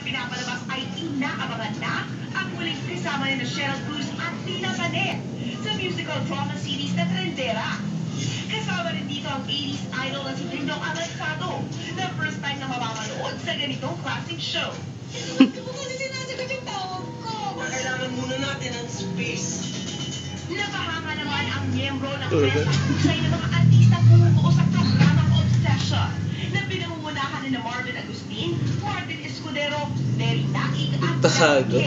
pinapalabas ay inaabangan na ang muling kasama ni Cheryl Cruz at Tina Canet sa musical drama series na Trendera. Kasama rin dito ang 80s idol na si Dingdong Avanzado na first time na mamamanood sa ganitong classic show. Kailangan muna natin ng space. Napahanga naman ang miyembro ng press at husay ng mga artista bumubuo sa programang Obsession na pinamumunahan ni Marvin Agustin, Martin Escudero, Neri Naig at Tahago.